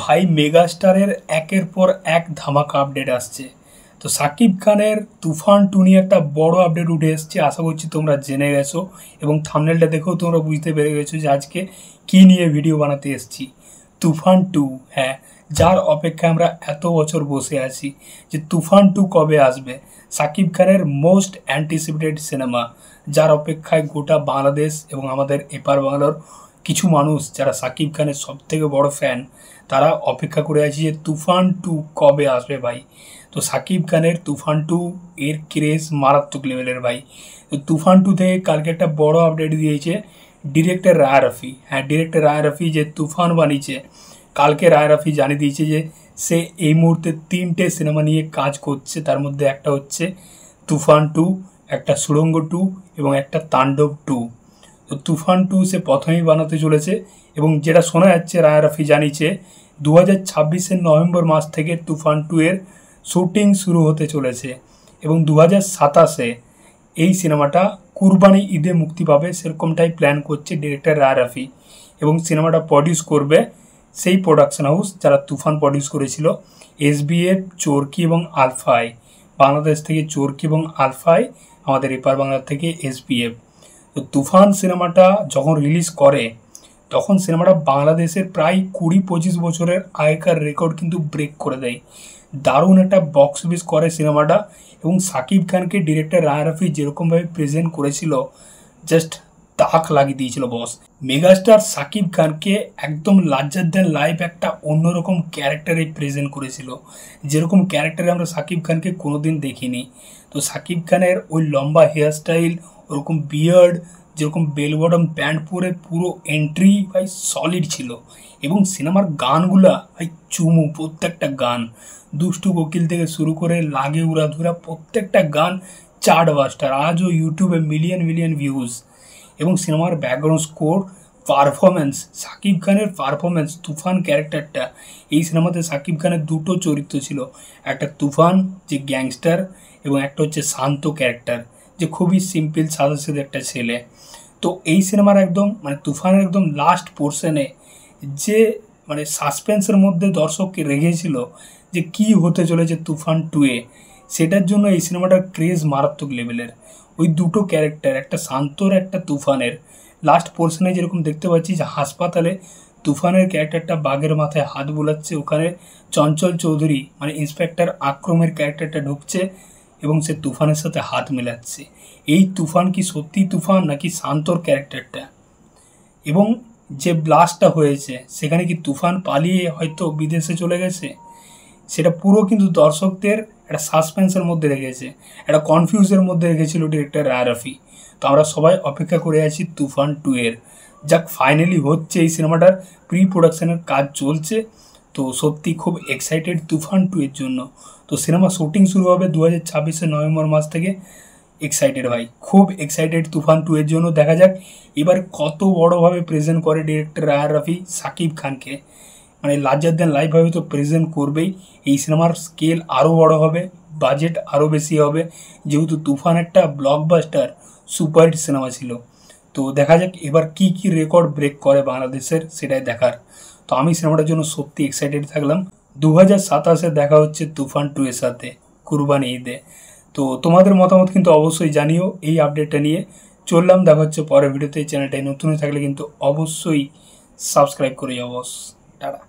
ভাই মেগাস্টারের একের পর এক ধামাকা আপডেট আসছে। তো সাকিব খানের তুফান 2 নিয়ে একটা বড় আপডেট উঠে এসছে। আশা করছি তোমরা জেনে গেছো এবং থাম্বনেলটা দেখেও তোমরা বুঝতে পেরে গেছো যে আজকে কি নিয়ে ভিডিও বানাতে এসেছি। তুফান 2, হ্যাঁ, যার অপেক্ষায় আমরা এত বছর বসে আছি যে তুফান 2 কবে আসবে। সাকিব খানের মোস্ট অ্যান্টিসিপেটেড সিনেমা, যার অপেক্ষায় গোটা বাংলাদেশ এবং আমাদের এপার বাংলার কিছু মানুষ যারা সাকিব খানের সব থেকে বড় ফ্যান, তারা অপেক্ষা করে আছে যে তুফান 2 কবে আসবে ভাই। তো সাকিব খানের তুফান 2 এর ক্রেজ মারাত্মক লেভেলের ভাই। তো তুফান 2 থেকে কালকে একটা বড় আপডেট দিয়েছে ডিরেক্টর রায় রফি। হ্যাঁ, ডিরেক্টর রায় রফি যে তুফান বানিয়েছে, কালকে রায় রফি জানিয়ে দিয়েছে যে সে এই মুহূর্তে 3টে সিনেমা নিয়ে কাজ করছে। তার মধ্যে একটা হচ্ছে তুফান 2, একটা সুড়ঙ্গ 2 এবং একটা তাণ্ডব 2। তো তুফান 2 সে প্রথমেই বানাতে চলেছে এবং যেটা শোনা যাচ্ছে রায় রফি জানিয়েছে 2026-এর নভেম্বর মাস থেকে তুফান 2 এর শুটিং শুরু হতে চলেছে এবং 2027-এ এই সিনেমাটা কুরবানি ঈদে মুক্তি পাবে, সেরকমটাই প্ল্যান করছে ডিরেক্টর রায় রফি। এবং সিনেমাটা প্রডিউস করবে সেই প্রোডাকশন হাউস যারা তুফান প্রডিউস করেছিল, SBF, চরকি এবং আলফাই। বাংলাদেশ থেকে চরকি এবং আলফাই, আমাদের এপার বাংলা থেকে SBF। তো তুফান সিনেমাটা যখন রিলিজ করে তখন সিনেমাটা বাংলাদেশের প্রায় 20-25 বছরের আগেকার রেকর্ড কিন্তু ব্রেক করে দেয়। দারুণ একটা বক্স অফিস করে সিনেমাটা এবং সাকিব খানকে ডিরেক্টর রায় রফি যেরকমভাবে প্রেজেন্ট করেছিল, জাস্ট তাক লাগিয়ে দিয়েছিল বস। মেগাস্টার সাকিব খানকে একদম লার্জার দ্যান লাইফ একটা অন্যরকম ক্যারেক্টারে প্রেজেন্ট করেছিল, যেরকম ক্যারেক্টারে আমরা সাকিব খানকে কোনোদিন দেখিনি। তো সাকিব খানের ওই লম্বা হেয়ারস্টাইল, ওরকম বিয়ার্ড, যেরকম বেল বটম প্যান্ট পরে পুরো এন্ট্রি ভাই সলিড ছিল। এবং সিনেমার গানগুলা ভাই চুমু, প্রত্যেকটা গান, দুষ্টু কোকিল থেকে শুরু করে লাগে উড়াধুরা, প্রত্যেকটা গান চার্ট বাস্টার, আজও ইউটিউবে মিলিয়ন মিলিয়ন ভিউজ। এবং সিনেমার ব্যাকগ্রাউন্ড স্কোর, পারফরমেন্স, সাকিব খানের পারফরমেন্স, তুফান ক্যারেক্টারটা, এই সিনেমাতে সাকিব খানের দুটো চরিত্র ছিল, একটা তুফান যে গ্যাংস্টার এবং একটা হচ্ছে শান্ত ক্যারেক্টার যে খুবই সিম্পল সাদাসিধে একটা ছেলে। তো এই সিনেমার একদম মানে তুফানের একদম লাস্ট পোর্শনে যে মানে সাসপেন্সের মধ্যে দর্শককে রেখেছিল যে কি হতে চলেছে তুফান 2-এ, সেটার জন্য এই সিনেমাটার ক্রেজ মারাত্মক লেভেলের। ওই দুটো ক্যারেক্টার, একটা শান্তর একটা তুফানের, লাস্ট পোর্শনে যেরকম দেখতে পাচ্ছি যে হাসপাতালে তুফানের ক্যারেক্টারটা বাঘের মাথায় হাত বোলাচ্ছে, ওখানে চঞ্চল চৌধুরী মানে ইন্সপেক্টর আক্রমের ক্যারেক্টারটা ঢুকছে এবং সে তুফানের সাথে হাত মেলাচ্ছে। এই তুফান কি সত্যি তুফান নাকি শান্তর ক্যারেক্টারটা? এবং যে ব্লাস্টটা হয়েছে সেখানে কি তুফান পালিয়ে হয়তো বিদেশে চলে গেছে? সেটা পুরো কিন্তু দর্শকদের একটা সাসপেন্সের মধ্যে রেখেছে, একটা কনফিউজের মধ্যে রেখেছিল ডিরেক্টর রায় রফি। তো আমরা সবাই অপেক্ষা করে আছি তুফান 2 এর। যাক, ফাইনালি হচ্ছে, এই সিনেমাটার প্রি প্রোডাকশনের কাজ চলছে। তো সত্যি খুব এক্সাইটেড তুফান 2 এর জন্য। তো সিনেমা শুটিং শুরু হবে 2026-এর নভেম্বর মাস থেকে। এক্সাইটেড ভাই, খুব এক্সাইটেড তুফান 2 এর জন্য। দেখা যাক এবার কত বড়োভাবে প্রেজেন্ট করে ডিরেক্টর রায় রফি সাকিব খানকে, মানে লার্জার দ্যান লাইফভাবে তো প্রেজেন্ট করবেই। এই সিনেমার স্কেল আরও বড় হবে, বাজেট আরও বেশি হবে, যেহেতু তুফান একটা ব্লকবাস্টার সুপারহিট সিনেমা ছিল। তো দেখা যাক এবার কি কি রেকর্ড ব্রেক করে বাংলাদেশের, সেটাই দেখার। তো আমি সিনেমাটার জন্য সত্যি এক্সাইটেড থাকলাম। 2027-এ দেখা হচ্ছে তুফান 2 এর সাথে কুরবানি ঈদে। তো তোমাদের মতামত কিন্তু অবশ্যই জানিও এই আপডেটটা নিয়ে। চললাম, দেখা হচ্ছে পরের ভিডিওতে। চ্যানেলটাই নতুন হয়ে থাকলে কিন্তু অবশ্যই সাবস্ক্রাইব করে যাও বস। টাটা।